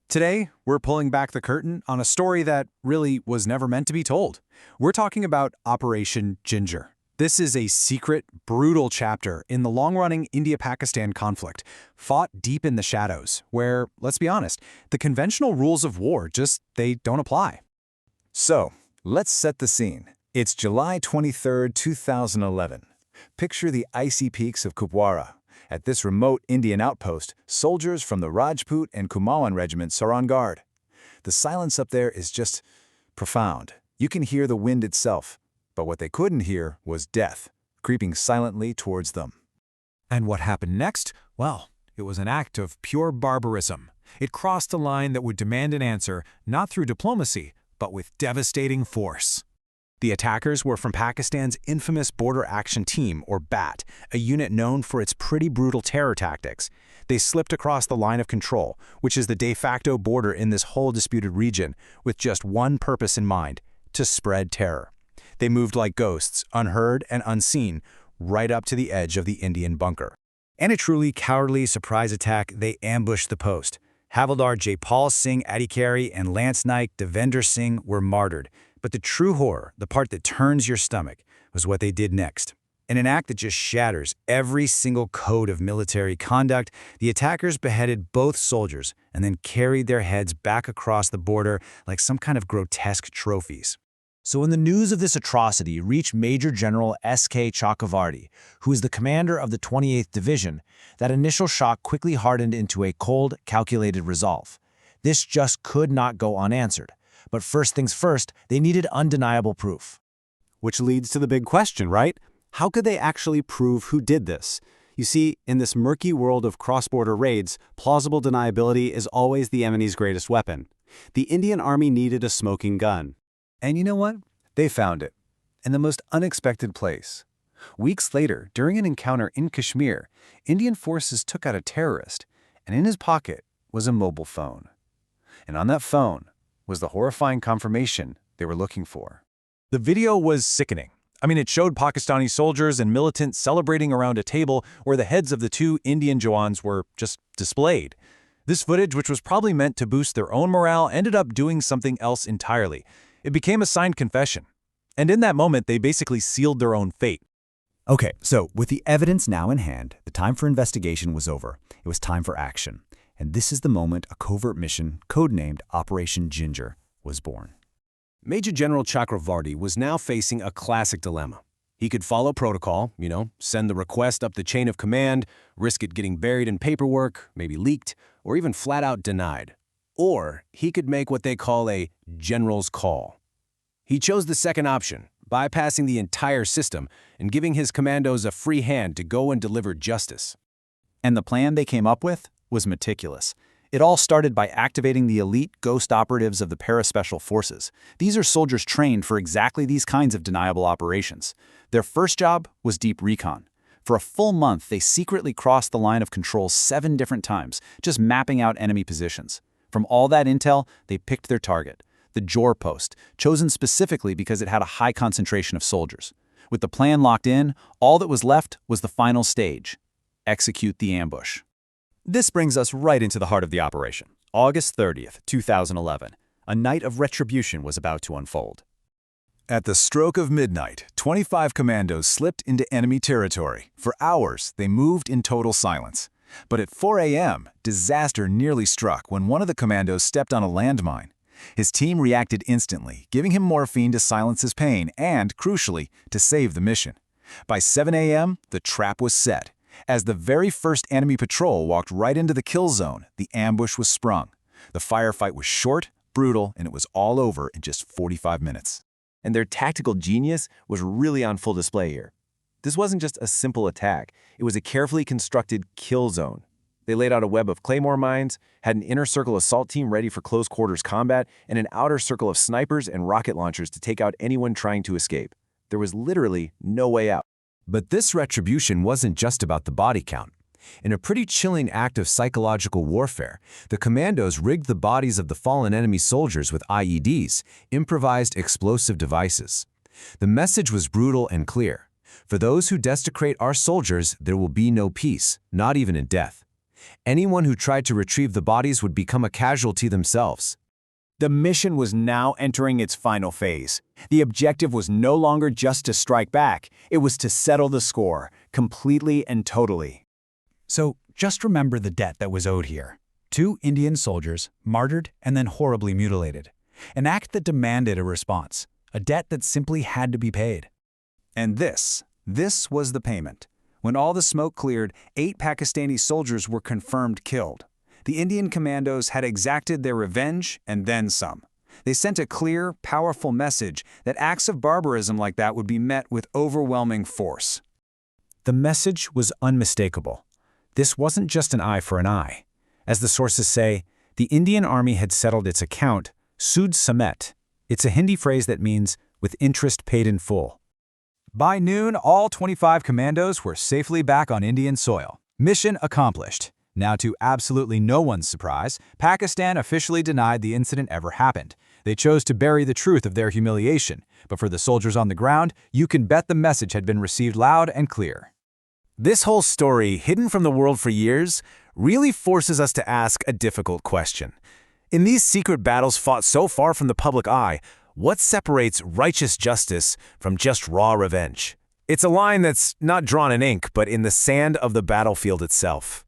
Today, we're pulling back the curtain on a story that really was never meant to be told. We're talking about Operation Ginger. This is a secret, brutal chapter in the long-running India-Pakistan conflict, fought deep in the shadows, where, let's be honest, the conventional rules of war they don't apply. So, let's set the scene. It's July 23, 2011. Picture the icy peaks of Kupwara. At this remote Indian outpost, soldiers from the Rajput and Kumaon regiments are on guard. The silence up there is just profound. You can hear the wind itself, but what they couldn't hear was death, creeping silently towards them. And what happened next? Well, it was an act of pure barbarism. It crossed a line that would demand an answer, not through diplomacy, but with devastating force. The attackers were from Pakistan's infamous Border Action Team, or BAT, a unit known for its pretty brutal terror tactics. They slipped across the line of control, which is the de facto border in this whole disputed region, with just one purpose in mind: to spread terror. They moved like ghosts, unheard and unseen, right up to the edge of the Indian bunker. In a truly cowardly surprise attack, they ambushed the post. Havildar Jaipal Singh Adhikari and Lance Naik Devender Singh were martyred. But the true horror, the part that turns your stomach, was what they did next. In an act that just shatters every single code of military conduct, the attackers beheaded both soldiers and then carried their heads back across the border like some kind of grotesque trophies. So when the news of this atrocity reached Major General S.K. Chakravarty, who is the commander of the 28th Division, that initial shock quickly hardened into a cold, calculated resolve. This just could not go unanswered. But first things first, they needed undeniable proof. Which leads to the big question, right? How could they actually prove who did this? You see, in this murky world of cross-border raids, plausible deniability is always the enemy's greatest weapon. The Indian Army needed a smoking gun. And you know what? They found it, in the most unexpected place. Weeks later, during an encounter in Kashmir, Indian forces took out a terrorist, and in his pocket was a mobile phone. And on that phone was the horrifying confirmation they were looking for. The video was sickening. It showed Pakistani soldiers and militants celebrating around a table where the heads of the two Indian Jawans were just displayed. This footage, which was probably meant to boost their own morale, ended up doing something else entirely. It became a signed confession. And in that moment, they basically sealed their own fate. Okay, so with the evidence now in hand, the time for investigation was over. It was time for action. And this is the moment a covert mission, codenamed Operation Ginger, was born. Major General Chakravarty was now facing a classic dilemma. He could follow protocol, send the request up the chain of command, risk it getting buried in paperwork, maybe leaked, or even flat out denied. Or he could make what they call a general's call. He chose the second option, bypassing the entire system and giving his commandos a free hand to go and deliver justice. And the plan they came up with was meticulous. It all started by activating the elite ghost operatives of the Para-Special Forces. These are soldiers trained for exactly these kinds of deniable operations. Their first job was deep recon. For a full month, they secretly crossed the line of control 7 different times, just mapping out enemy positions. From all that intel, they picked their target, the Jor post, chosen specifically because it had a high concentration of soldiers. With the plan locked in, all that was left was the final stage: execute the ambush. This brings us right into the heart of the operation. August 30th, 2011. A night of retribution was about to unfold. At the stroke of midnight, 25 commandos slipped into enemy territory. For hours, they moved in total silence. But at 4 a.m., disaster nearly struck when one of the commandos stepped on a landmine. His team reacted instantly, giving him morphine to silence his pain and, crucially, to save the mission. By 7 a.m., the trap was set. As the very first enemy patrol walked right into the kill zone, the ambush was sprung. The firefight was short, brutal, and it was all over in just 45 minutes. And their tactical genius was really on full display here. This wasn't just a simple attack, it was a carefully constructed kill zone. They laid out a web of claymore mines, had an inner circle assault team ready for close quarters combat, and an outer circle of snipers and rocket launchers to take out anyone trying to escape. There was literally no way out. But this retribution wasn't just about the body count. In a pretty chilling act of psychological warfare, the commandos rigged the bodies of the fallen enemy soldiers with IEDs, improvised explosive devices. The message was brutal and clear. For those who desecrate our soldiers, there will be no peace, not even in death. Anyone who tried to retrieve the bodies would become a casualty themselves. The mission was now entering its final phase. The objective was no longer just to strike back, it was to settle the score, completely and totally. So just remember the debt that was owed here. 2 Indian soldiers, martyred and then horribly mutilated. An act that demanded a response, a debt that simply had to be paid. And this was the payment. When all the smoke cleared, 8 Pakistani soldiers were confirmed killed. The Indian commandos had exacted their revenge and then some. They sent a clear, powerful message that acts of barbarism like that would be met with overwhelming force. The message was unmistakable. This wasn't just an eye for an eye. As the sources say, the Indian army had settled its account, Sud Samet. It's a Hindi phrase that means, with interest paid in full. By noon, all 25 commandos were safely back on Indian soil. Mission accomplished. Now, to absolutely no one's surprise, Pakistan officially denied the incident ever happened. They chose to bury the truth of their humiliation, but for the soldiers on the ground, you can bet the message had been received loud and clear. This whole story, hidden from the world for years, really forces us to ask a difficult question. In these secret battles fought so far from the public eye, what separates righteous justice from just raw revenge? It's a line that's not drawn in ink, but in the sand of the battlefield itself.